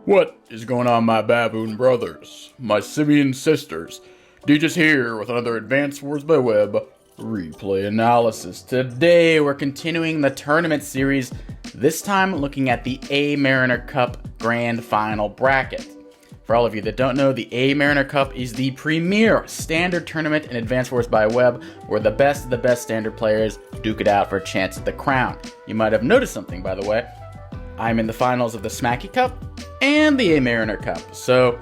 What is going on, my baboon brothers, my simian sisters? DJ's here with another Advanced Wars by Web replay analysis. Today we're continuing the tournament series, this time looking at the A-Mariner Cup Grand Final bracket. For all of you that don't know, the A-Mariner Cup is the premier standard tournament in Advanced Wars by Web, where the best of the best standard players duke it out for a chance at the crown. You might have noticed something, by the way. I'm in the finals of the Smacky Cup and the A-Mariner Cup. So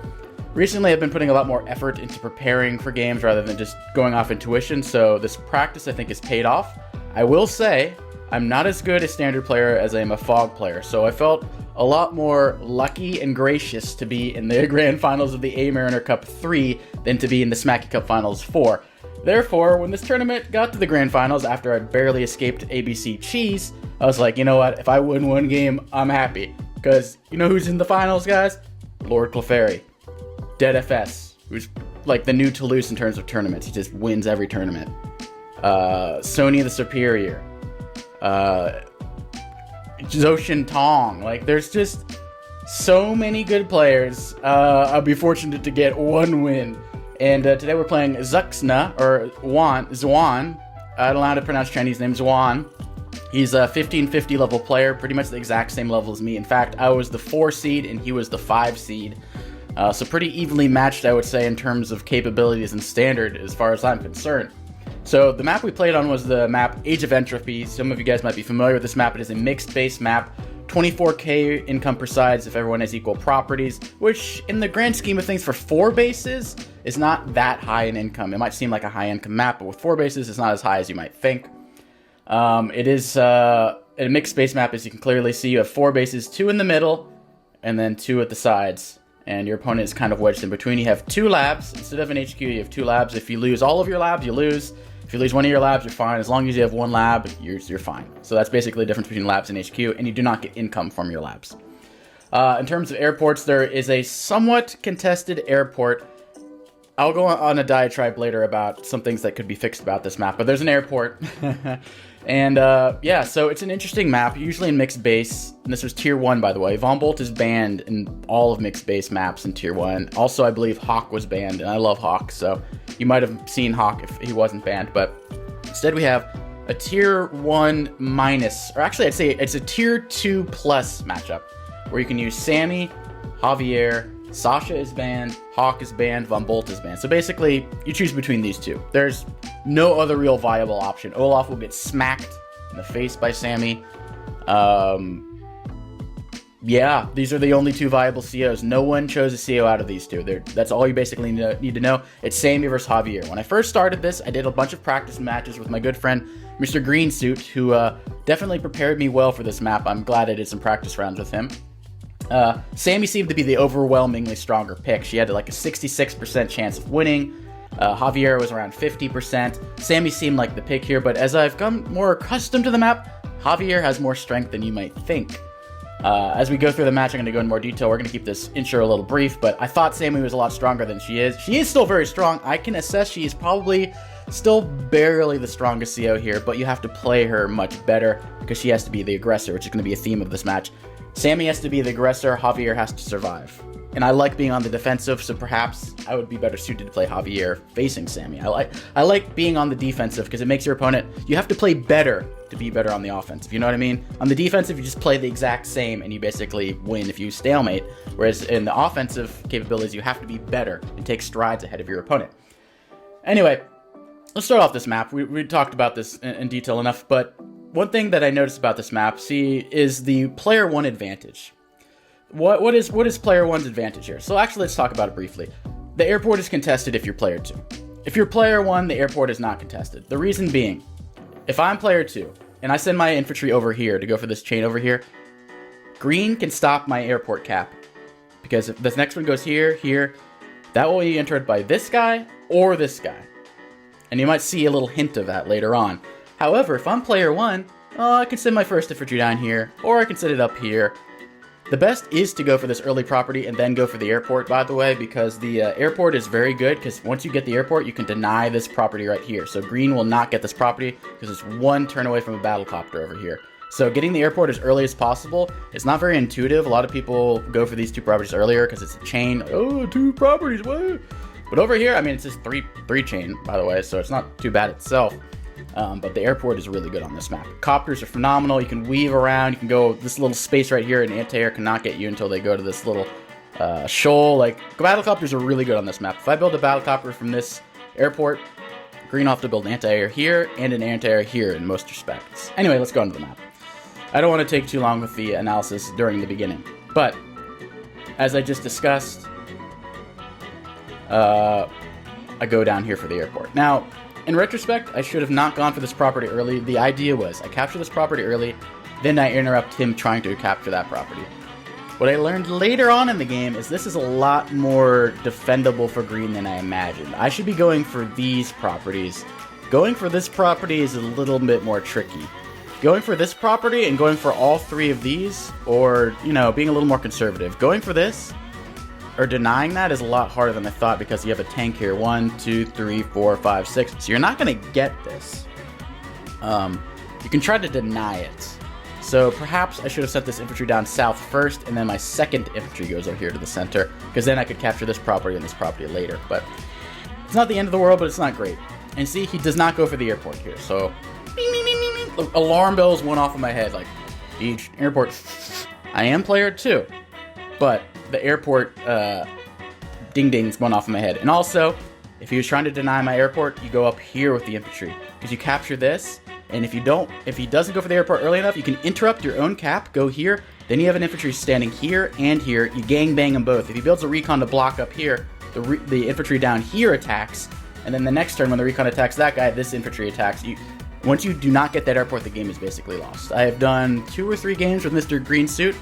recently I've been putting a lot more effort into preparing for games rather than just going off intuition, so this practice I think has paid off. I will say I'm not as good a standard player as I am a fog player, so I felt a lot more lucky and gracious to be in the grand finals of the A-Mariner Cup 3 than to be in the Smacky Cup Finals 4. Therefore, when this tournament got to the grand finals after I barely escaped ABC Cheese, I was like, you know what, if I win one game, I'm happy. Because you know who's in the finals, guys? Lord Clefairy. Dead FS, who's like the new Toulouse in terms of tournaments. He just wins every tournament. Sony the Superior. Zoshin Tong. Like, there's just so many good players. I'll be fortunate to get one win. And today we're playing Zuxna, or Zwan. I don't know how to pronounce Chinese name, Zwan. He's a 1550 level player, pretty much the exact same level as me. In fact, I was the 4 seed and he was the 5 seed. So pretty evenly matched, I would say, in terms of capabilities and standard as far as I'm concerned. So the map we played on was the map Age of Entropy. Some of you guys might be familiar with this map. It is a mixed base map. 24k income per sides if everyone has equal properties, which in the grand scheme of things for 4 bases is not that high in income. It might seem like a high income map, but with 4 bases it's not as high as you might think. It is a mixed base map, as you can clearly see. You have 4 bases, 2 in the middle, and then 2 at the sides. And your opponent is kind of wedged in between. You have 2 labs. Instead of an HQ, you have 2 labs. If you lose all of your labs, you lose. If you lose one of your labs, you're fine. As long as you have 1 lab, you're fine. So that's basically the difference between labs and HQ, and you do not get income from your labs. In terms of airports, there is a somewhat contested airport. I'll go on a diatribe later about some things that could be fixed about this map, but there's an airport. And yeah, so it's an interesting map, usually in mixed base. And this was tier 1, by the way. Von Bolt is banned in all of mixed base maps in tier 1. Also, I believe Hawk was banned, and I love Hawk, so you might have seen Hawk if he wasn't banned. But instead we have a tier 1 minus, or actually I'd say it's a tier 2 plus matchup, where you can use Sammy, Javier, Sasha is banned, Hawk is banned, Von Bolt is banned. So basically, you choose between these two. There's no other real viable option. Olaf will get smacked in the face by Sammy. Yeah, these are the only 2 viable COs. No one chose a CO out of these 2. That's all you basically need to know. It's Sammy versus Javier. When I first started this, I did a bunch of practice matches with my good friend, Mr. Greensuit, who definitely prepared me well for this map. I'm glad I did some practice rounds with him. Sammy seemed to be the overwhelmingly stronger pick. She had like a 66% chance of winning. Javier was around 50%. Sammy seemed like the pick here, but as I've come more accustomed to the map, Javier has more strength than you might think. As we go through the match, I'm going to go in more detail. We're going to keep this intro a little brief, but I thought Sammy was a lot stronger than she is. She is still very strong. I can assess she is probably still barely the strongest CO here, but you have to play her much better because she has to be the aggressor, which is going to be a theme of this match. Sammy has to be the aggressor, Javier has to survive. And I like being on the defensive, so perhaps I would be better suited to play Javier facing Sammy. I like being on the defensive because it makes your opponent, you have to play better to be better on the offensive, you know what I mean? On the defensive, you just play the exact same and you basically win if you stalemate, whereas in the offensive capabilities, you have to be better and take strides ahead of your opponent. Anyway, let's start off this map. We talked about this in detail enough, but one thing that I noticed about this map, is the player 1 advantage. What is player 1's advantage here? So actually, let's talk about it briefly. The airport is contested if you're player 2. If you're player 1, the airport is not contested. The reason being, if I'm player 2, and I send my infantry over here to go for this chain over here, green can stop my airport cap. Because if this next one goes here, that will be entered by this guy or this guy. And you might see a little hint of that later on. However, if I'm player 1, I can send my first infantry down here, or I can set it up here. The best is to go for this early property and then go for the airport, by the way, because the airport is very good, because once you get the airport, you can deny this property right here. So green will not get this property, because it's 1 turn away from a battlecopter over here. So getting the airport as early as possible is not very intuitive. A lot of people go for these 2 properties earlier because it's a chain. Oh, 2 properties, what? But over here, I mean, it's just three chain, by the way, so it's not too bad itself. But the airport is really good on this map. Copters are phenomenal. You can weave around. You can go this little space right here, and anti-air cannot get you until they go to this little shoal. Like, battlecopters are really good on this map. If I build a battlecopter from this airport, green will have to build anti-air here and an anti-air here in most respects. Anyway, let's go into the map. I don't want to take too long with the analysis during the beginning, but as I just discussed, I go down here for the airport. Now, in retrospect, I should have not gone for this property early. The idea was I capture this property early, then I interrupt him trying to capture that property. What I learned later on in the game is this is a lot more defendable for green than I imagined. I should be going for these properties. Going for this property is a little bit more tricky. Going for this property and going for all 3 of these, or, you know, being a little more conservative. Going for this, or denying that, is a lot harder than I thought because you have a tank here. 1, 2, 3, 4, 5, 6. So you're not going to get this. You can try to deny it. So perhaps I should have set this infantry down south first, and then my second infantry goes over here to the center, because then I could capture this property and this property later. But it's not the end of the world, but it's not great. And see, he does not go for the airport here. So ding, ding, ding, ding, ding. Alarm bells went off in my head, like, each airport. I am player 2, but the airport ding-dings went off in my head. And also, if he was trying to deny my airport, you go up here with the infantry, because you capture this. And if he doesn't go for the airport early enough, you can interrupt your own cap, go here, then you have an infantry standing here and here, you gangbang them both. If he builds a recon to block up here, the infantry down here attacks, and then the next turn when the recon attacks that guy, this infantry attacks. Once you do not get that airport, the game is basically lost. I have done 2 or 3 games with Mr. Green Suit,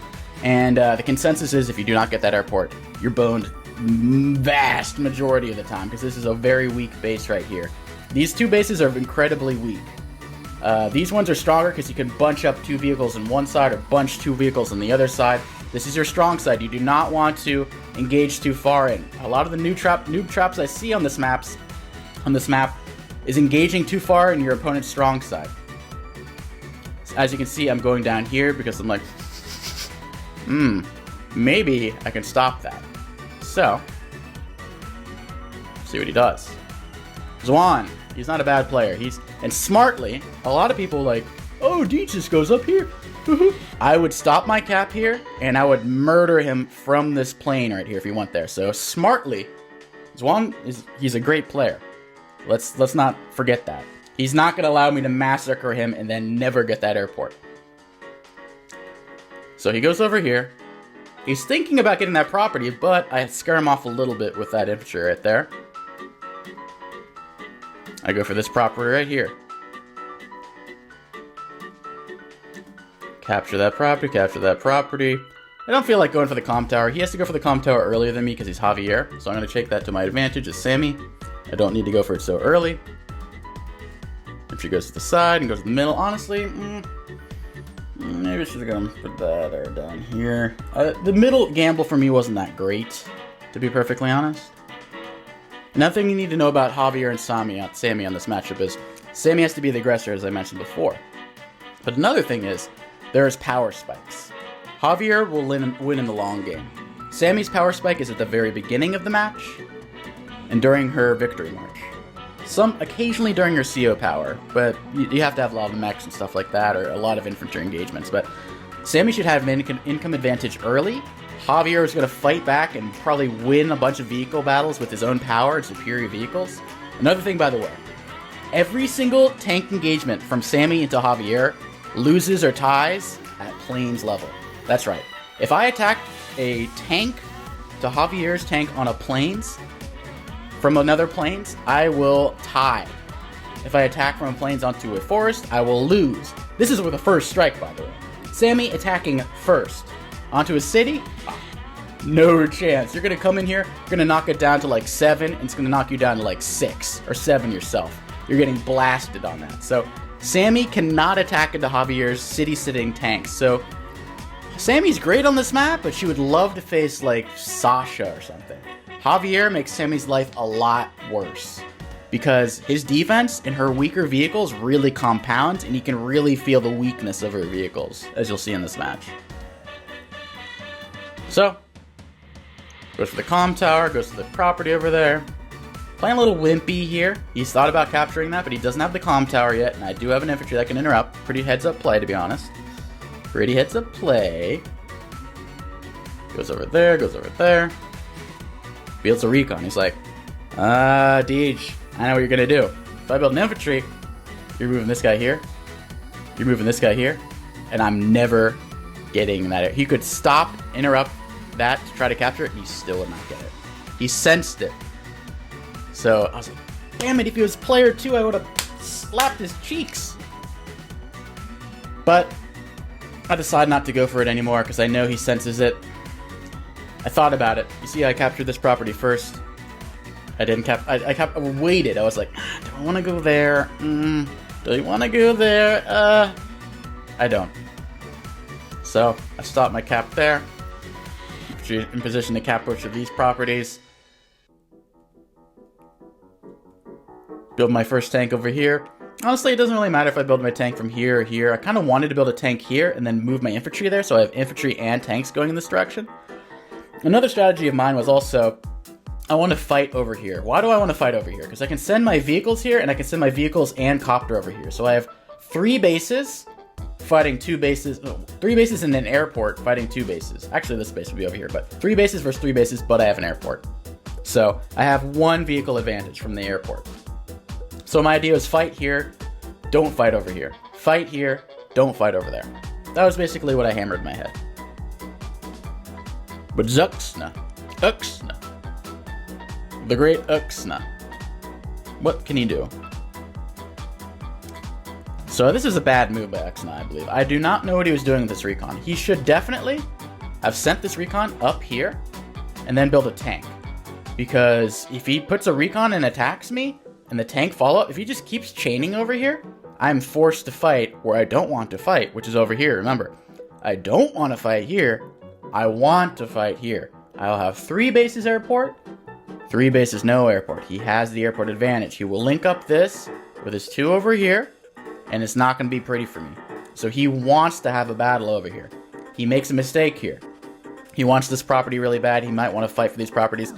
and the consensus is if you do not get that airport, you're boned vast majority of the time, because this is a very weak base right here. These 2 bases are incredibly weak. These ones are stronger because you can bunch up 2 vehicles on one side or bunch 2 vehicles on the other side. This is your strong side. You do not want to engage too far in. A lot of the noob traps I see on this map is engaging too far in your opponent's strong side. As you can see, I'm going down here because I'm like, maybe I can stop that. So, see what he does. Zwan. He's not a bad player. And smartly, a lot of people like, oh, Deech just goes up here. I would stop my cap here, and I would murder him from this plane right here if he went there. So smartly, Zwan he's a great player. Let's not forget that. He's not going to allow me to massacre him and then never get that airport. So he goes over here. He's thinking about getting that property, but I scare him off a little bit with that infantry right there. I go for this property right here. Capture that property, capture that property. I don't feel like going for the comm tower. He has to go for the comm tower earlier than me because he's Javier. So I'm going to take that to my advantage as Sammy. I don't need to go for it so early. If she goes to the side and goes to the middle, honestly, maybe I should have gone for that or down here. The middle gamble for me wasn't that great, to be perfectly honest. Another thing you need to know about Javier and Sammy on this matchup is Sammy has to be the aggressor, as I mentioned before. But another thing is, there's power spikes. Javier will win in the long game. Sammy's power spike is at the very beginning of the match, and during her victory march. Occasionally during her CO power, but you have to have a lot of mechs and stuff like that, or a lot of infantry engagements. But Sammy should have an income advantage early. Javier is going to fight back and probably win a bunch of vehicle battles with his own power and superior vehicles. Another thing, by the way, every single tank engagement from Sammy into Javier loses or ties at plains level. That's right. If I attack a tank to Javier's tank on a plains from another plains, I will tie. If I attack from a plains onto a forest, I will lose. This is with a first strike, by the way. Sammy attacking first onto a city, no chance. You're going to come in here, you're going to knock it down to like 7, and it's going to knock you down to like 6 or 7 yourself. You're getting blasted on that. So Sammy cannot attack into Javier's city-sitting tanks. So Sammy's great on this map, but she would love to face like Sasha or something. Javier makes Sammy's life a lot worse. because his defense and her weaker vehicles really compound, and you can really feel the weakness of her vehicles, as you'll see in this match. So, goes for the comm tower, goes to the property over there. Playing a little wimpy here. He's thought about capturing that, but he doesn't have the comm tower yet, and I do have an infantry that can interrupt. Pretty heads-up play, to be honest. Pretty heads-up play. Goes over there, goes over there. Fields a recon. He's like, Deej, I know what you're gonna do. If I build an infantry, you're moving this guy here. You're moving this guy here. And I'm never getting that. He could stop, interrupt that to try to capture it, and he still would not get it. He sensed it. So I was like, damn it, if he was player 2, I would have slapped his cheeks. But I decided not to go for it anymore because I know he senses it. I thought about it. You see, I captured this property first. I didn't I waited. I was like, do I want to go there? Do you want to go there? I don't. So I stopped my cap there. In position to cap both of these properties. Build my first tank over here. Honestly, it doesn't really matter if I build my tank from here or here. I kind of wanted to build a tank here and then move my infantry there, so I have infantry and tanks going in this direction. Another strategy of mine was also, I want to fight over here. Why do I want to fight over here? Because I can send my vehicles here, and I can send my vehicles and copter over here. So I have 3 bases fighting 2 bases, 3 bases in an airport fighting 2 bases. Actually, this base would be over here, but 3 bases versus 3 bases, but I have an airport. So I have 1 vehicle advantage from the airport. So my idea was fight here, don't fight over here. Fight here, don't fight over there. That was basically what I hammered in my head. But Uxna, the great Uxna, what can he do? So this is a bad move by Uxna, I believe. I do not know what he was doing with this recon. He should definitely have sent this recon up here and then build a tank. Because if he puts a recon and attacks me, and the tank follow up, if he just keeps chaining over here, I'm forced to fight where I don't want to fight, which is over here. Remember, I don't want to fight here. I want to fight here. I'll have 3 bases airport, 3 bases no airport. He has the airport advantage. He will link up this with his 2 over here, and it's not going to be pretty for me. So he wants to have a battle over here. He makes a mistake here. He wants this property really bad. He might want to fight for these properties.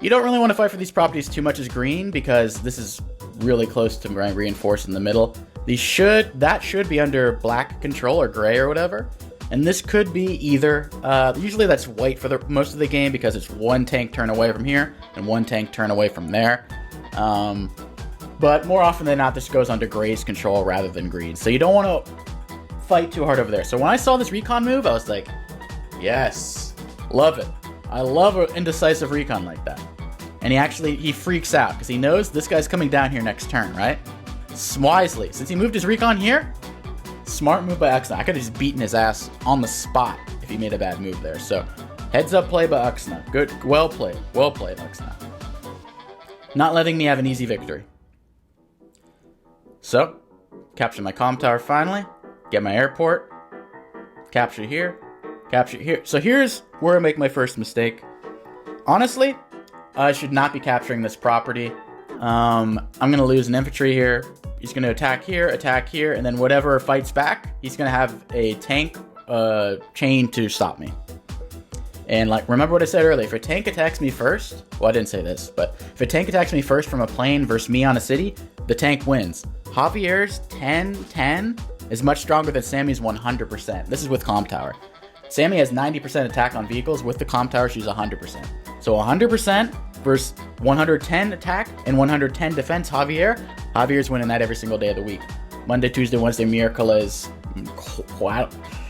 You don't really want to fight for these properties too much as green because this is really close to reinforced in the middle. That should be under black control or gray or whatever. And this could be either, usually that's white for the most of the game because it's 1 tank turn away from here and 1 tank turn away from there. But more often than not, this goes under gray's control rather than green. So you don't want to fight too hard over there. So when I saw this recon move, I was like, yes, love it. I love an indecisive recon like that. And he freaks out because he knows this guy's coming down here next turn, right? Wisely. Since he moved his recon here, smart move by Uxna. I could have just beaten his ass on the spot if he made a bad move there. So, heads up play by Uxna. Good, well played, Uxna. Not letting me have an easy victory. So, capture my comm tower finally. Get my airport. Capture here. Capture here. So here's where I make my first mistake. Honestly, I should not be capturing this property. I'm going to lose an infantry here. He's going to attack here, and then whatever fights back, he's going to have a tank chain to stop me. And like, remember what I said earlier, if a tank attacks me first, well, I didn't say this, but if a tank attacks me first from a plane versus me on a city, the tank wins. Javier's 10-10 is much stronger than Sammy's 100%. This is with comm tower. Sammy has 90% attack on vehicles. With the comm tower, she's 100%. So 100% versus 110 attack and 110 defense, Javier's winning that every single day of the week. Monday, Tuesday, Wednesday, miércoles. I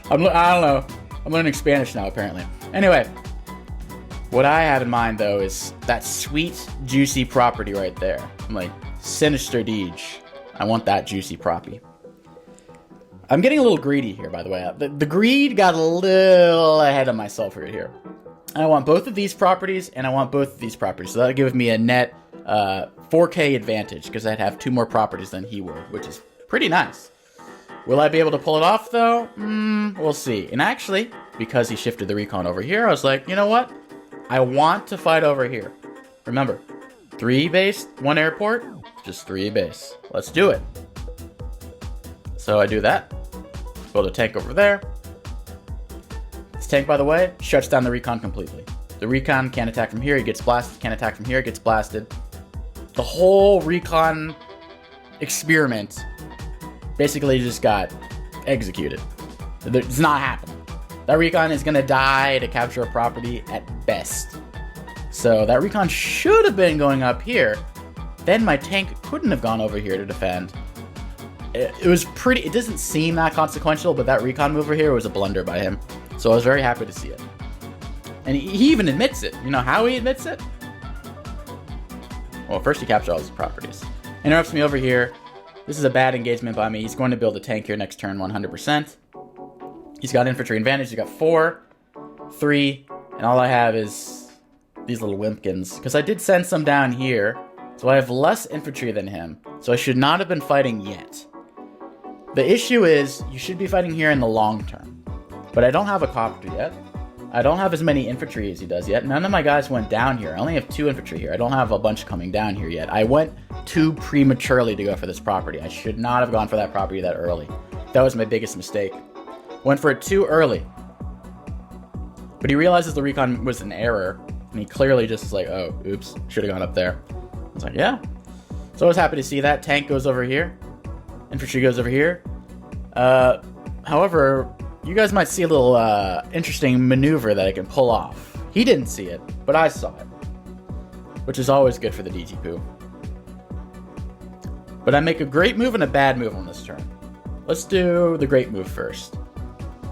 don't know. I'm learning Spanish now, apparently. Anyway, what I have in mind, though, is that sweet, juicy property right there. I'm like, Sinister Deej. I want that juicy property. I'm getting a little greedy here, by the way. The greed got a little ahead of myself right here. I want both of these properties, and I want both of these properties. So that'll give me a net 4K advantage, because I'd have 2 more properties than he would, which is pretty nice. Will I be able to pull it off, though? We'll see. And actually, because he shifted the recon over here, I was like, you know what? I want to fight over here. Remember, 3 base, 1 airport, Just 3 base. Let's do it. So I do that. Build a tank over there. This tank, by the way, shuts down the recon completely. The recon can't attack from here, he gets blasted. Can't attack from here, it gets blasted. The whole recon experiment basically just got executed. It's not happening. That recon is going to die to capture a property at best. So that recon should have been going up here. Then my tank couldn't have gone over here to defend. It was pretty, it doesn't seem that consequential, but that recon move over here was a blunder by him. So I was very happy to see it. And he even admits it. You know how he admits it? Well, first he captures all his properties. Interrupts me over here. This is a bad engagement by me. He's going to build a tank here next turn 100%. He's got infantry advantage. He's got 4, 3, and all I have is these little wimpkins. Because I did send some down here, so I have less infantry than him. So I should not have been fighting yet. The issue is, you should be fighting here in the long term. But I don't have a copter yet. I don't have as many infantry as he does yet. None of my guys went down here. I only have 2 infantry here. I don't have a bunch coming down here yet. I went too prematurely to go for this property. I should not have gone for that property that early. That was my biggest mistake. Went for it too early. But he realizes the recon was an error. And he clearly just is like, oh, oops, should have gone up there. I was like, yeah. So I was happy to see that. Tank goes over here. Infantry goes over here. However, you guys might see a little interesting maneuver that I can pull off. He didn't see it, but I saw it. Which is always good for the DG Poo. But I make a great move and a bad move on this turn. Let's do the great move first.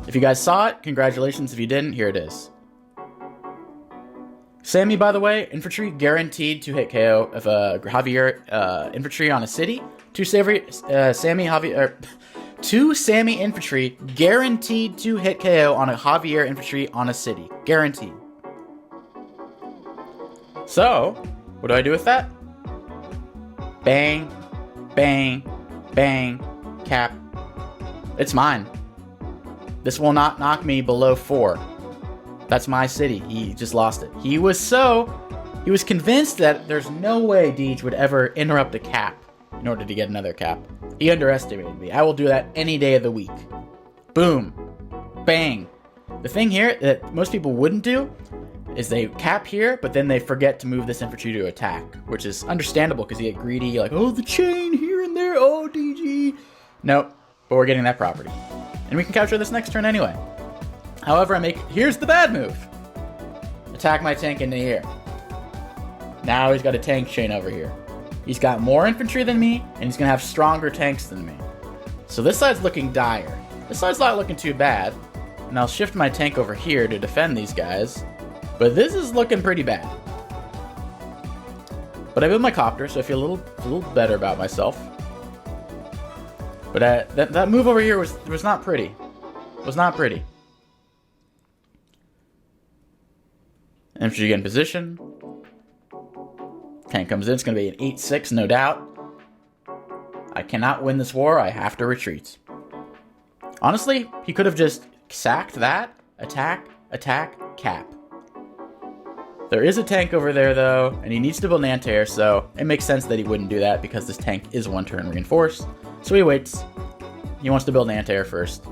If you guys saw it, congratulations. If you didn't, here it is. Sammy, by the way, infantry guaranteed to hit KO if Javier infantry on a city. 2 Sammy infantry guaranteed to hit KO on a Javier infantry on a city. Guaranteed. So, what do I do with that? Bang, bang, bang, cap. It's mine. This will not knock me below 4. That's my city. He just lost it. He was convinced that there's no way Deej would ever interrupt a cap in order to get another cap. He underestimated me. I will do that any day of the week. Boom. Bang. The thing here that most people wouldn't do is they cap here, but then they forget to move this infantry to attack, which is understandable because you get greedy. Like, oh, the chain here and there. Oh, DG. Nope. But we're getting that property. And we can capture this next turn anyway. However, here's the bad move. Attack my tank into here. Now he's got a tank chain over here. He's got more infantry than me, and he's going to have stronger tanks than me. So this side's looking dire. This side's not looking too bad. And I'll shift my tank over here to defend these guys. But this is looking pretty bad. But I built my copter, so I feel a little better about myself. But that move over here was not pretty. It was not pretty. Infantry get in position. Tank comes in. It's going to be an 8-6, no doubt. I cannot win this war. I have to retreat. Honestly, he could have just sacked that. Attack, attack, cap. There is a tank over there, though, and he needs to build an anti-air, so it makes sense that he wouldn't do that because this tank is 1 turn reinforced. So he waits. He wants to build an anti-air first.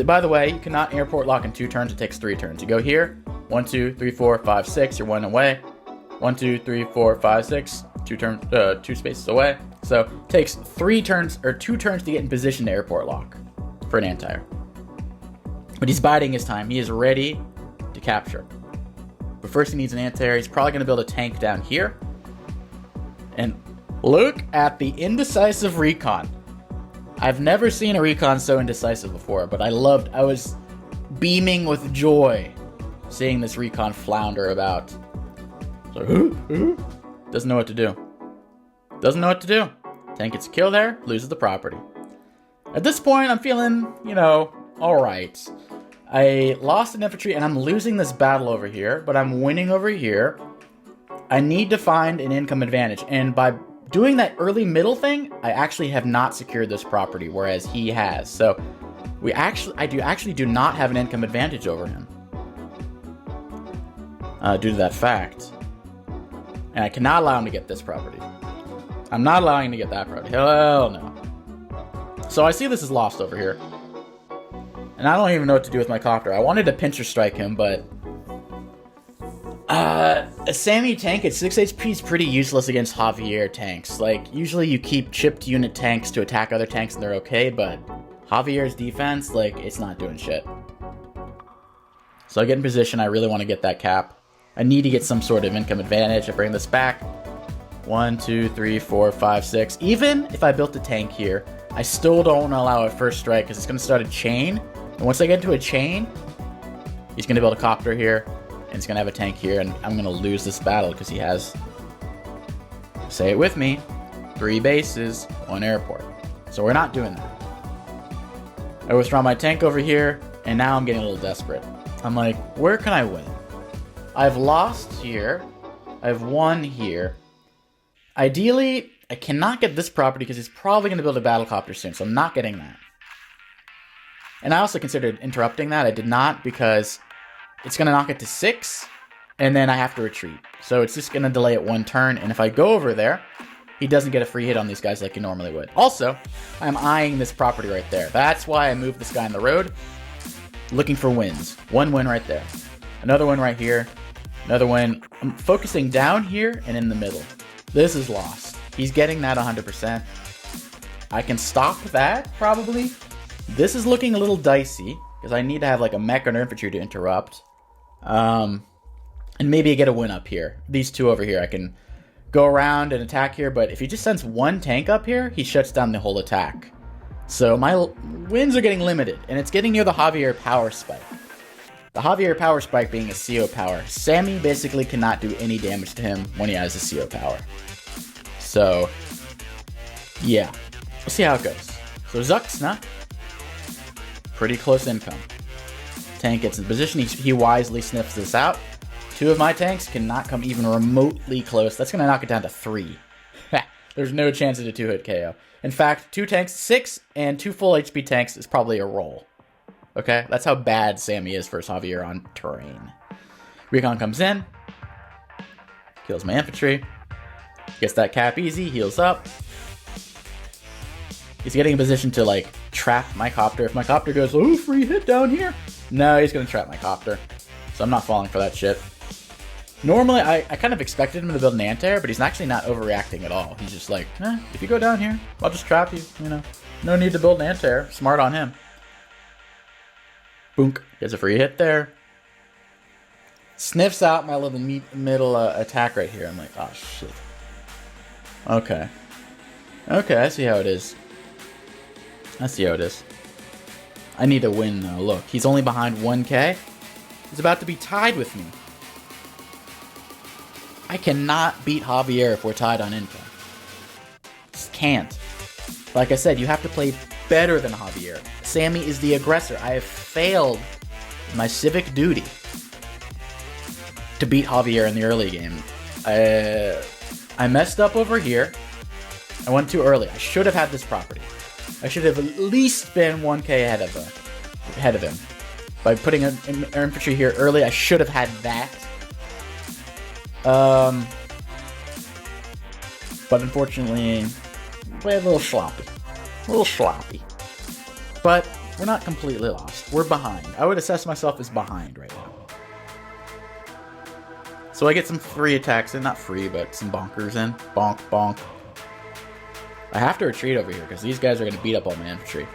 By the way, you cannot airport lock in 2 turns. It takes 3 turns. You go here. 1, 2, 3, 4, 5, 6. You're 1 away. 1, 2, 3, 4, 5, 6. 2 spaces away. So it takes 3 turns or 2 turns to get in position to airport lock for an anti-air. But he's biding his time. He is ready to capture. But first he needs an anti-air. He's probably going to build a tank down here. And look at the indecisive recon. I've never seen a recon so indecisive before, but I was beaming with joy seeing this recon flounder about. So, doesn't know what to do. Doesn't know what to do. Tank gets a kill there, loses the property. At this point, I'm feeling, alright. I lost an infantry, and I'm losing this battle over here, but I'm winning over here. I need to find an income advantage, and by doing that early middle thing, I actually have not secured this property, whereas he has. So, I do not have an income advantage over him. Due to that fact. And I cannot allow him to get this property. I'm not allowing him to get that road. Hell no. So I see this is lost over here. And I don't even know what to do with my copter. I wanted to pincher strike him, but... a Sammy tank at 6 HP is pretty useless against Javier tanks. Like, usually you keep chipped unit tanks to attack other tanks and they're okay, but Javier's defense, like, it's not doing shit. So I get in position. I really want to get that cap. I need to get some sort of income advantage. I bring this back. 1, 2, 3, 4, 5, 6. Even if I built a tank here, I still don't allow a first strike because it's going to start a chain. And once I get into a chain, he's going to build a copter here, and he's going to have a tank here, and I'm going to lose this battle because he has, say it with me, 3 bases, 1 airport. So we're not doing that. I withdraw my tank over here, and now I'm getting a little desperate. I'm like, where can I win? I've lost here. I've won here. Ideally, I cannot get this property because he's probably going to build a battlecopter soon, so I'm not getting that. And I also considered interrupting that. I did not because it's going to knock it to 6, and then I have to retreat. So it's just going to delay it 1 turn, and if I go over there, he doesn't get a free hit on these guys like he normally would. Also, I'm eyeing this property right there. That's why I moved this guy on the road, looking for wins. 1 win right there. Another one right here. Another win. I'm focusing down here and in the middle. This is lost. He's getting that 100%. I can stop that, probably. This is looking a little dicey, because I need to have like a mech or infantry to interrupt. And maybe I get a win up here. These 2 over here, I can go around and attack here, but if he just sends 1 tank up here, he shuts down the whole attack. So my wins are getting limited, and it's getting near the Javier power spike. The Javier power spike being a CO power. Sammy basically cannot do any damage to him when he has a CO power. So, yeah. We'll see how it goes. So Zuxna, pretty close income. Tank gets in position. He wisely sniffs this out. 2 of my tanks cannot come even remotely close. That's going to knock it down to 3. There's no chance of a 2-hit KO. In fact, 2 tanks, 6, and 2 full HP tanks is probably a roll. Okay? That's how bad Sammy is for Javier on terrain. Recon comes in. Kills my infantry. Gets that cap easy. Heals up. He's getting in position to, like, trap my copter. If my copter goes, oh, free hit down here. No, he's going to trap my copter. So I'm not falling for that shit. Normally, I kind of expected him to build an anti-air, but he's actually not overreacting at all. He's just like, if you go down here, I'll just trap you, you know. No need to build an anti-air. Smart on him. Boonk. Gets a free hit there. Sniffs out my little middle attack right here. I'm like, oh, shit. Okay. Okay, I see how it is. I see how it is. I need to win, though. Look, he's only behind 1k. He's about to be tied with me. I cannot beat Javier if we're tied on income. Just can't. Like I said, you have to play better than Javier. Sammy is the aggressor. I have failed my civic duty to beat Javier in the early game. I messed up over here. I went too early. I should have had this property. I should have at least been 1k ahead of him. By putting an infantry here early, I should have had that. But unfortunately, we're a little sloppy. A little sloppy. But we're not completely lost. We're behind. I would assess myself as behind right now. So I get some free attacks in. Not free, but some bonkers in. Bonk, bonk. I have to retreat over here because these guys are going to beat up all my infantry.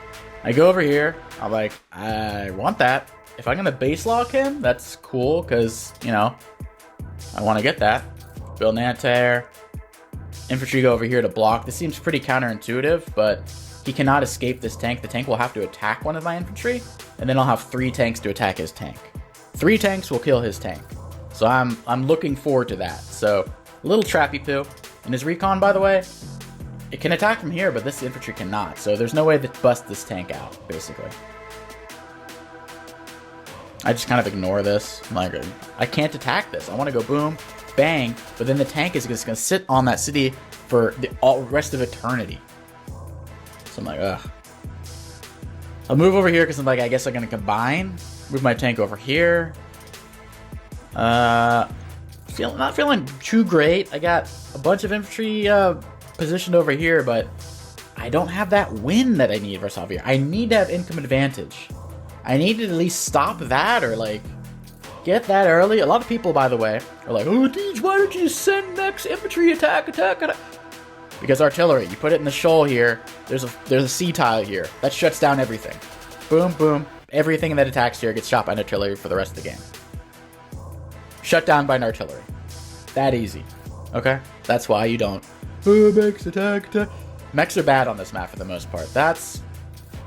I go over here. I'm like, I want that. If I'm going to base lock him, that's cool because, you know, I want to get that. Build an anti-air. Infantry go over here to block. This seems pretty counterintuitive, but he cannot escape this tank. The tank will have to attack one of my infantry, and then I'll have 3 tanks to attack his tank. 3 tanks will kill his tank. So I'm looking forward to that. So, a little trappy poo. And his recon, by the way, it can attack from here, but this infantry cannot. So there's no way to bust this tank out, basically. I just kind of ignore this. I'm like, I can't attack this. I want to go boom, bang, but then the tank is just going to sit on that city for the rest of eternity. So I'm like, ugh. I'll move over here because I'm like, I guess I'm going to combine. Move my tank over here. Not feeling too great. I got a bunch of infantry positioned over here, but I don't have that win that I need versus Javier. I need to have income advantage. I need to at least stop that or like get that early. A lot of people, by the way, are like, oh, Deej, why don't you send next infantry attack? Because artillery, you put it in the shoal here. There's a C tile here that shuts down everything. Boom, boom. Everything that attacks here gets shot by an artillery for the rest of the game. Shut down by an artillery. That easy. Okay? That's why you don't. Oh, mechs attack. Mechs are bad on this map for the most part. That's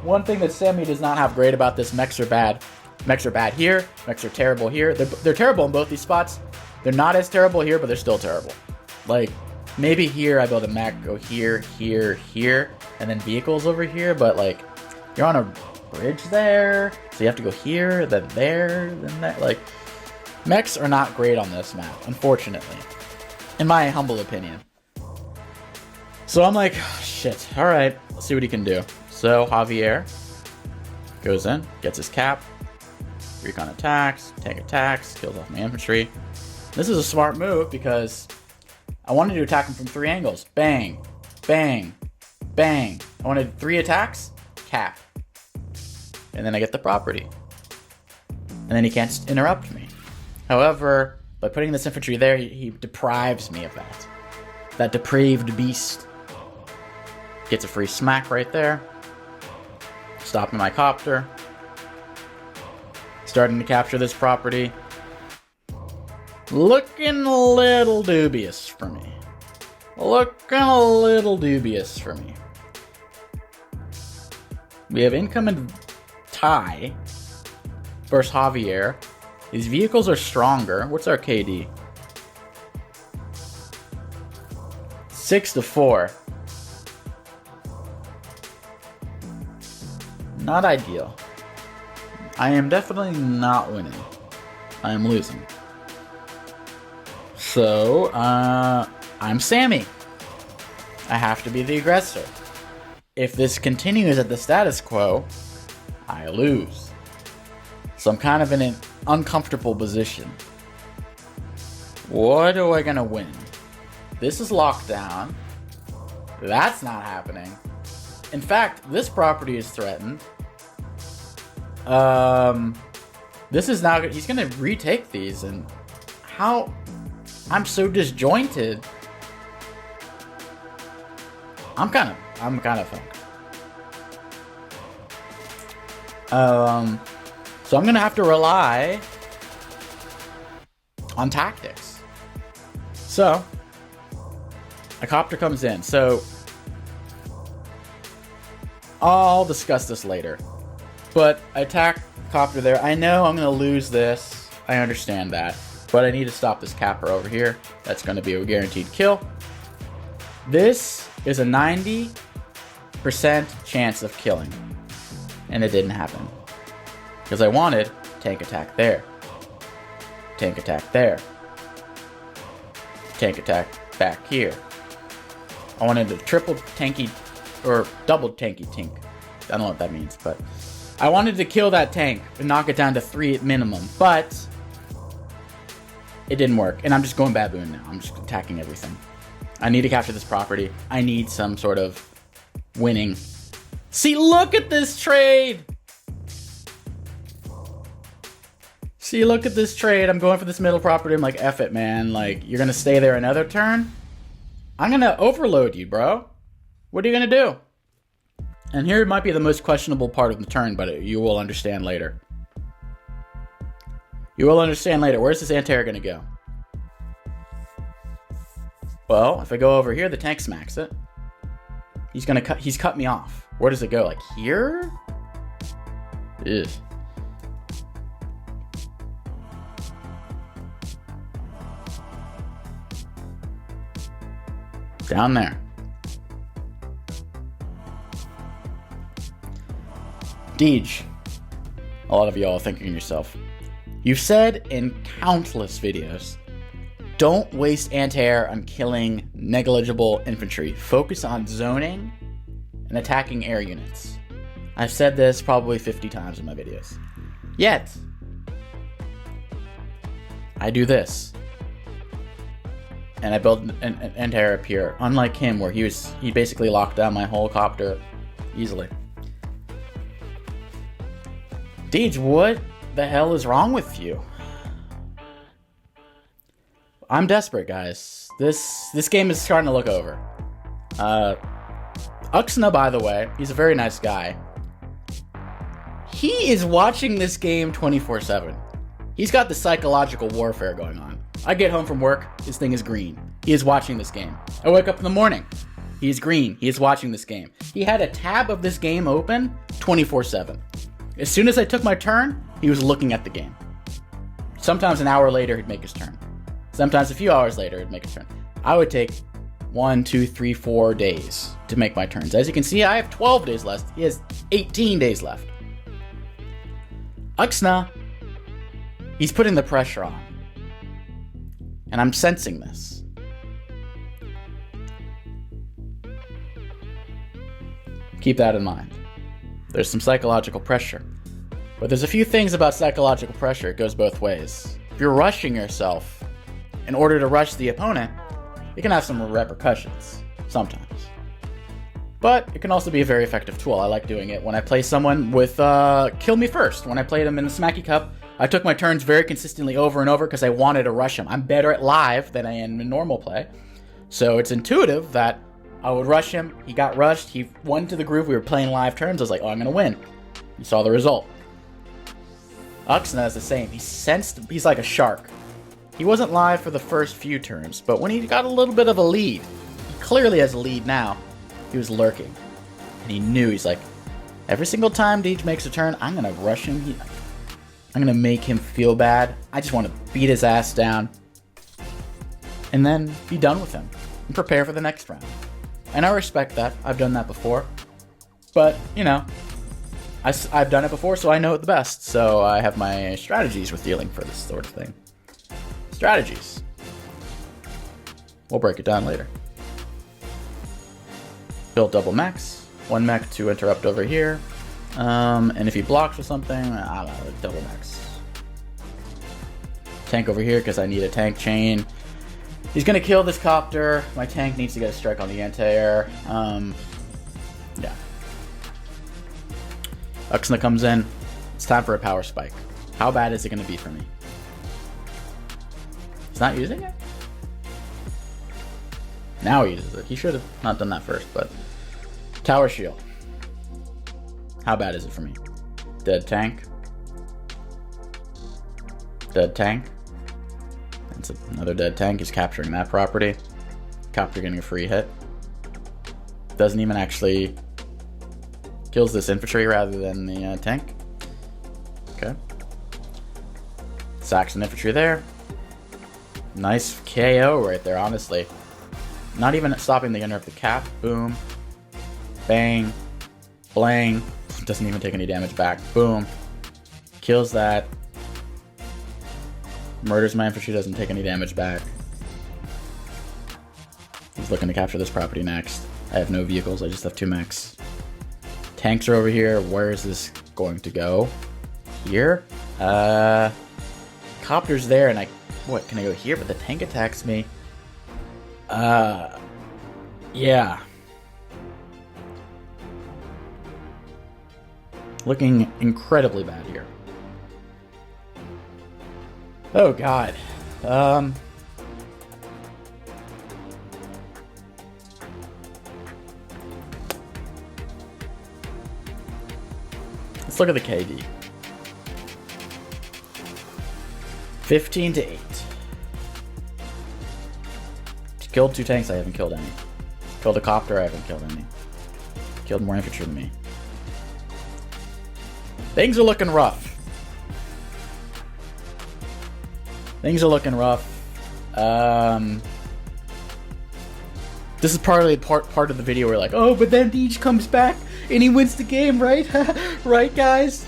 one thing that Semi does not have great about this. Mechs are bad. Mechs are bad here. Mechs are terrible here. They're terrible in both these spots. They're not as terrible here, but they're still terrible. Like, maybe here I build a mech, go here, here, here, and then vehicles over here, but like, you're on a bridge there, so you have to go here, then there, then that. Like, mechs are not great on this map, unfortunately, in my humble opinion. So I'm like, oh, shit, alright, let's see what he can do. So Javier goes in, gets his cap, recon attacks, tank attacks, kills off my infantry. This is a smart move because I wanted to attack him from 3 angles. Bang, bang, bang. I wanted 3 attacks, cap. And then I get the property. And then he can't interrupt me. However, by putting this infantry there, he deprives me of that. That depraved beast gets a free smack right there. Stopping my copter. Starting to capture this property. Looking a little dubious for me. Looking a little dubious for me. We have income and tie versus Javier. These vehicles are stronger. What's our KD? 6-4. Not ideal. I am definitely not winning. I am losing. So, I'm Sammy. I have to be the aggressor. If this continues at the status quo, I lose. So I'm kind of in an uncomfortable position. What am I gonna win? This is locked down. That's not happening. In fact, this property is threatened. This is now, he's gonna retake these, and how? I'm so disjointed. I'm kind of fucked. So I'm gonna have to rely on tactics. So a copter comes in. So I'll discuss this later. But I attack copter there. I know I'm gonna lose this. I understand that. But I need to stop this capper over here. That's gonna be a guaranteed kill. This is a 90% chance of killing. And it didn't happen. Because I wanted tank attack there. Tank attack there. Tank attack back here. I wanted a triple tanky, or double tanky tink. I don't know what that means, but I wanted to kill that tank and knock it down to 3 at minimum, but it didn't work. And I'm just going baboon now. I'm just attacking everything. I need to capture this property. I need some sort of winning. See, look at this trade! See, look at this trade. I'm going for this middle property. I'm like, F it, man. Like, you're gonna stay there another turn? I'm gonna overload you, bro. What are you gonna do? And here might be the most questionable part of the turn, but you will understand later. You will understand later. Where's this anti-air gonna go? Well, if I go over here, the tank smacks it. He's cut me off. Where does it go? Like here? Ugh. Down there. Deej. A lot of y'all are thinking to yourself, you've said in countless videos, don't waste anti-air on killing negligible infantry. Focus on zoning and attacking air units. I've said this probably 50 times in my videos. Yet, I do this. and I built an anti-air up here. Unlike him, where he basically locked down my whole copter easily. Deej, what the hell is wrong with you? I'm desperate, guys. This game is starting to look over. Uxna, by the way, he's a very nice guy. He is watching this game 24/7. He's got the psychological warfare going on. I get home from work, this thing is green. He is watching this game. I wake up in the morning. He is green. He is watching this game. He had a tab of this game open 24/7. As soon as I took my turn, he was looking at the game. Sometimes an hour later, he'd make his turn. Sometimes a few hours later, he'd make his turn. I would take 1, 2, 3, 4 days to make my turns. As you can see, I have 12 days left. He has 18 days left. Uxna, he's putting the pressure on. And I'm sensing this. Keep that in mind. There's some psychological pressure. But there's a few things about psychological pressure. It goes both ways. If you're rushing yourself in order to rush the opponent, it can have some repercussions, sometimes. But it can also be a very effective tool. I like doing it when I play someone with Kill Me First. When I played him in the Smacky Cup, I took my turns very consistently over and over because I wanted to rush him. I'm better at live than I am in normal play. So it's intuitive that I would rush him. He got rushed. He won to the groove. We were playing live turns. I was like, oh, I'm going to win. You saw the result. Uxna is the same. He's like a shark. He wasn't live for the first few turns, but when he got a little bit of a lead, he clearly has a lead now, he was lurking. And he knew, he's like, every single time Deej makes a turn, I'm going to rush him. I'm going to make him feel bad. I just want to beat his ass down. And then be done with him. And prepare for the next round. And I respect that. I've done that before. But, you know, I've done it before, so I know it the best. So I have my strategies with dealing for this sort of thing. Strategies. We'll break it down later. Build double mechs. One mech to interrupt over here. And if he blocks with something, I don't know, double mechs. Tank over here because I need a tank chain. He's going to kill this copter. My tank needs to get a strike on the anti-air. Yeah. Uxna comes in. It's time for a power spike. How bad is it going to be for me? He's not using it? Now he uses it. He should have not done that first, but... Tower shield. How bad is it for me? Dead tank. Dead tank. That's another dead tank. He's capturing that property. Copter getting a free hit. Doesn't even actually... Kills this infantry rather than the tank. Okay. Saxon infantry there. Nice KO right there, honestly. Not even stopping the gunner of the cap. Boom. Bang. Blang. Doesn't even take any damage back. Boom. Kills that. Murders my infantry, doesn't take any damage back. He's looking to capture this property next. I have no vehicles, I just have 2 mechs. Tanks are over here. Where is this going to go? Here? Copter's there, and what, can I go here? But the tank attacks me. Yeah. Looking incredibly bad here. Oh, God. Let's look at the KD. 15 to 8. Killed 2 tanks, I haven't killed any. Killed a copter, I haven't killed any. Killed more infantry than me. Things are looking rough. Things are looking rough. This is partly part of the video where like, oh, but then Deej comes back and he wins the game, right? Right, guys?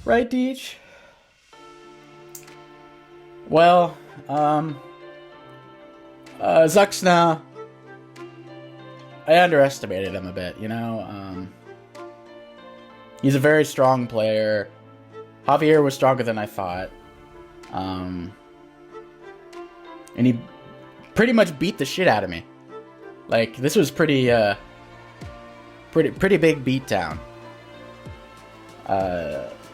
Right, Deej? Well, Zuxna, I underestimated him a bit, you know? He's a very strong player. Javier was stronger than I thought. And he pretty much beat the shit out of me. Like, this was pretty big beatdown.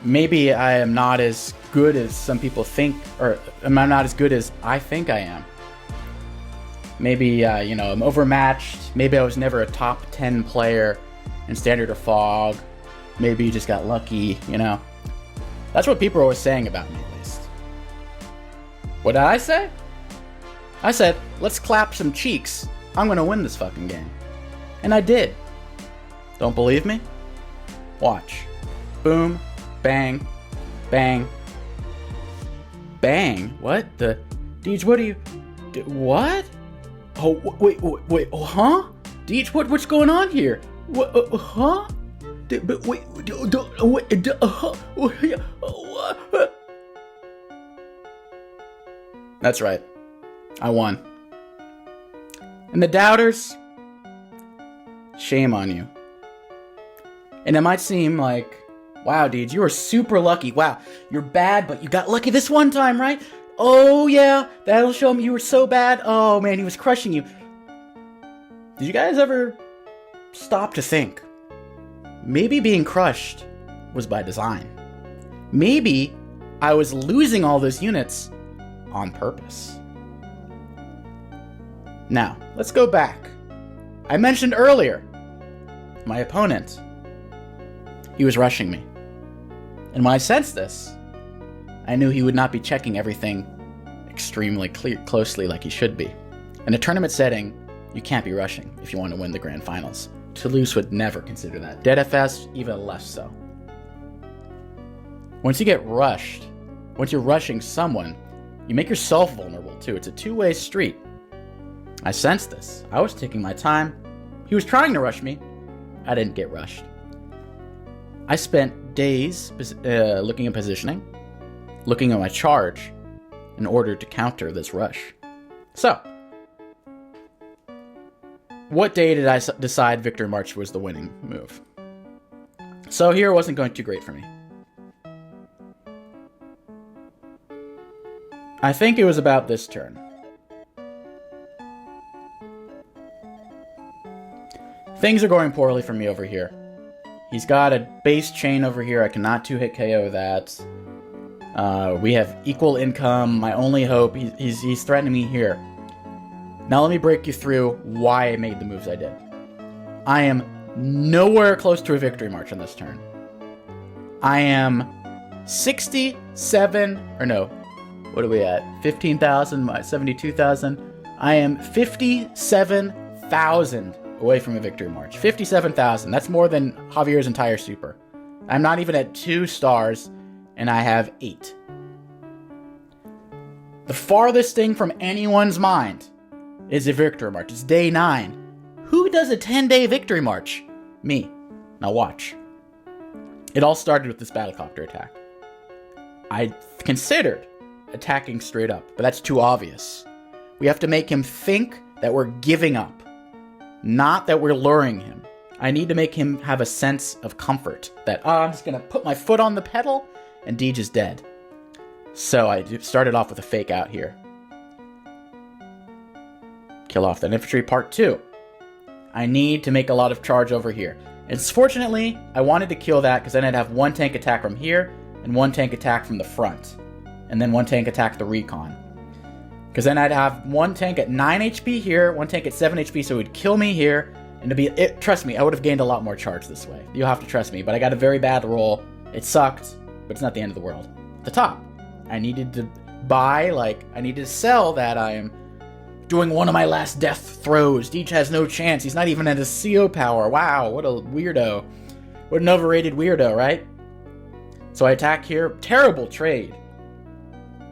Maybe I am not as good as some people think, or I'm not as good as I think I am. Maybe, I'm overmatched. Maybe I was never a top 10 player in Standard or Fog. Maybe you just got lucky, That's what people are always saying about me, at least. What did I say? I said, let's clap some cheeks. I'm gonna win this fucking game. And I did. Don't believe me? Watch. Boom. Bang. Bang. Bang. What? Deej, what are you... What? Oh, wait, oh, huh? Deej, what's going on here? What, huh? That's right. I won. And the doubters, shame on you. And it might seem like, wow, dude, you were super lucky. Wow, you're bad, but you got lucky this one time, right? Oh, yeah, that'll show me you were so bad. Oh, man, he was crushing you. Did you guys ever stop to think? Maybe being crushed was by design. Maybe I was losing all those units on purpose. Now, let's go back. I mentioned earlier, my opponent, he was rushing me. And when I sensed this, I knew he would not be checking everything extremely closely like he should be. In a tournament setting, you can't be rushing if you want to win the Grand Finals. Toulouse would never consider that. Dead FS, even less so. Once you get rushed, once you're rushing someone, you make yourself vulnerable too. It's a two-way street. I sensed this. I was taking my time. He was trying to rush me. I didn't get rushed. I spent days looking at positioning, looking at my charge, in order to counter this rush. So, what day did I decide Victory March was the winning move? So here it wasn't going too great for me. I think it was about this turn. Things are going poorly for me over here. He's got a base chain over here. I cannot 2-hit KO that. We have equal income. My only hope, he's threatening me here. Now let me break you through why I made the moves I did. I am nowhere close to a victory march on this turn. I am 67, or no, what are we at? 15,000, 72,000. I am 57,000 away from a victory march. 57,000. That's more than Javier's entire super. I'm not even at 2 stars, and I have 8. The farthest thing from anyone's mind is a victory march. It's day 9. Who does a 10-day victory march? Me. Now watch. It all started with this battlecopter attack. I considered attacking straight up, but that's too obvious. We have to make him think that we're giving up, not that we're luring him. I need to make him have a sense of comfort that, I'm just going to put my foot on the pedal and Deej is dead. So I started off with a fake out here. Kill off that infantry. Part 2. I need to make a lot of charge over here. And fortunately, I wanted to kill that because then I'd have 1 tank attack from here and 1 tank attack from the front. And then 1 tank attack the recon. Because then I'd have 1 tank at 9 HP here, 1 tank at 7 HP, so it would kill me here. And trust me, I would have gained a lot more charge this way. You'll have to trust me, but I got a very bad roll. It sucked, but it's not the end of the world. The top. I needed to I needed to sell that I am doing one of my last death throws. Deej has no chance. He's not even at his CO power. Wow, what a weirdo. What an overrated weirdo, right? So I attack here. Terrible trade.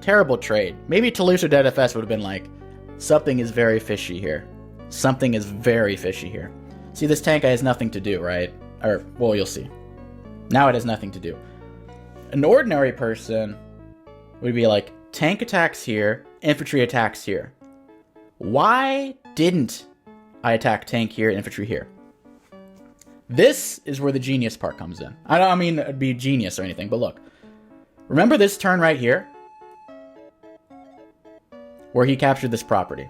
Terrible trade. Maybe Toulouse or Dead FS would have been like, something is very fishy here. Something is very fishy here. See, this tank has nothing to do, right? Or, well, you'll see. Now it has nothing to do. An ordinary person would be like, tank attacks here, infantry attacks here. Why didn't I attack tank here, infantry here? This is where the genius part comes in. I don't mean it'd be genius or anything, but look. Remember this turn right here? Where he captured this property.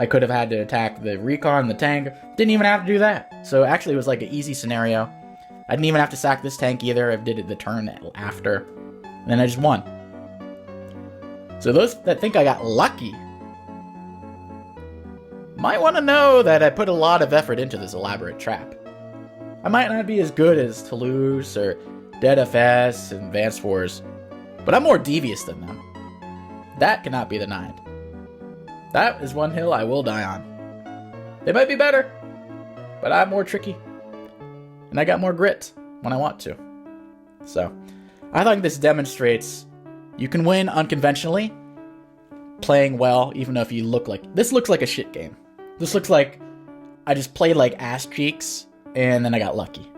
I could have had to attack the recon, the tank. Didn't even have to do that. So actually it was like an easy scenario. I didn't even have to sack this tank either. I did it the turn after. And then I just won. So those that think I got lucky might want to know that I put a lot of effort into this elaborate trap. I might not be as good as Toulouse or Dead FS and Advanced Wars, but I'm more devious than them. That cannot be denied. That is one hill I will die on. They might be better, but I'm more tricky. And I got more grit when I want to. So, I think this demonstrates you can win unconventionally, playing well, even if you look like... This looks like a shit game. This looks like I just played like ass cheeks, and then I got lucky.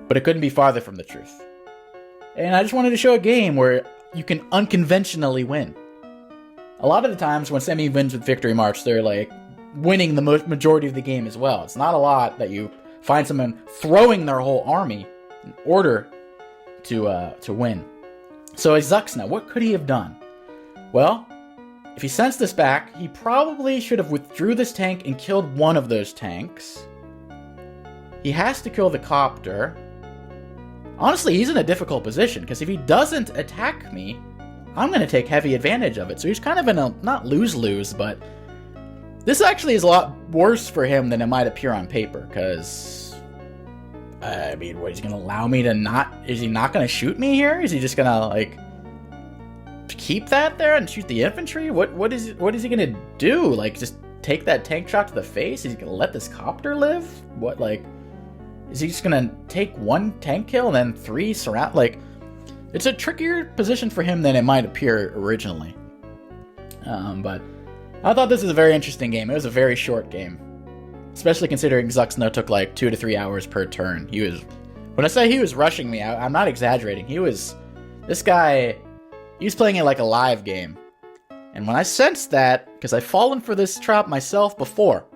But it couldn't be farther from the truth. And I just wanted to show a game where you can unconventionally win. A lot of the times when Semi wins with Victory March, they're like winning the majority of the game as well. It's not a lot that you find someone throwing their whole army in order to win. So as Zuxna, what could he have done? Well, if he sends this back, he probably should have withdrew this tank and killed one of those tanks. He has to kill the copter. Honestly, he's in a difficult position, because if he doesn't attack me, I'm going to take heavy advantage of it. So he's kind of in a, not lose-lose, but this actually is a lot worse for him than it might appear on paper, because, I mean, what, he's going to allow me to not, is he not going to shoot me here? Is he just going to, like, keep that there and shoot the infantry? What is he going to do? Like, just take that tank shot to the face? Is he going to let this copter live? What, like, is he just going to take one tank kill and then 3 surround, like, it's a trickier position for him than it might appear originally. But I thought this was a very interesting game. It was a very short game, especially considering Zuxna took like 2 to 3 hours per turn. He was, when I say he was rushing me, I'm not exaggerating. This guy, he was playing it like a live game. And when I sensed that, because I've fallen for this trap myself before,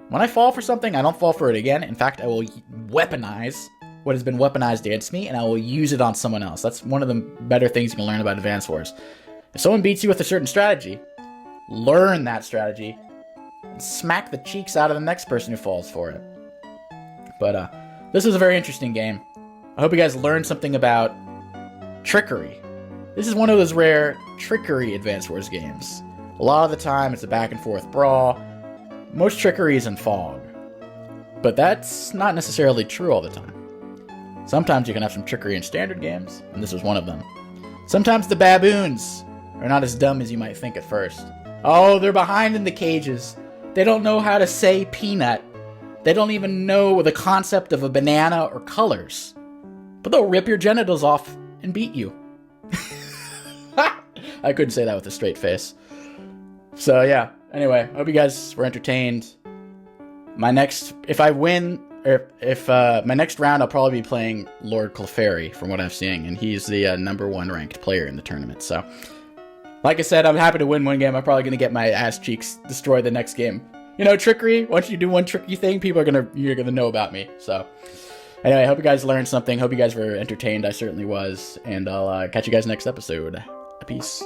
when I fall for something, I don't fall for it again. In fact, I will weaponize what has been weaponized against me, and I will use it on someone else. That's one of the better things you can learn about Advanced Wars. If someone beats you with a certain strategy, learn that strategy, and smack the cheeks out of the next person who falls for it. But this was a very interesting game. I hope you guys learned something about trickery. This is one of those rare trickery Advanced Wars games. A lot of the time, it's a back and forth brawl. Most trickery is in Fog. But that's not necessarily true all the time. Sometimes you can have some trickery in standard games, and this was one of them. Sometimes the baboons are not as dumb as you might think at first. Oh, they're behind in the cages. They don't know how to say peanut. They don't even know the concept of a banana or colors. But they'll rip your genitals off and beat you. I couldn't say that with a straight face. So yeah, anyway, hope you guys were entertained. If I win, or if my next round, I'll probably be playing Lord Clefairy, from what I'm seeing, and he's the #1 ranked player in the tournament. So, like I said, I'm happy to win one game. I'm probably gonna get my ass cheeks destroyed the next game. You know, trickery. Once you do one tricky thing, you're gonna know about me. So, anyway, I hope you guys learned something. Hope you guys were entertained. I certainly was, and I'll catch you guys next episode. Peace.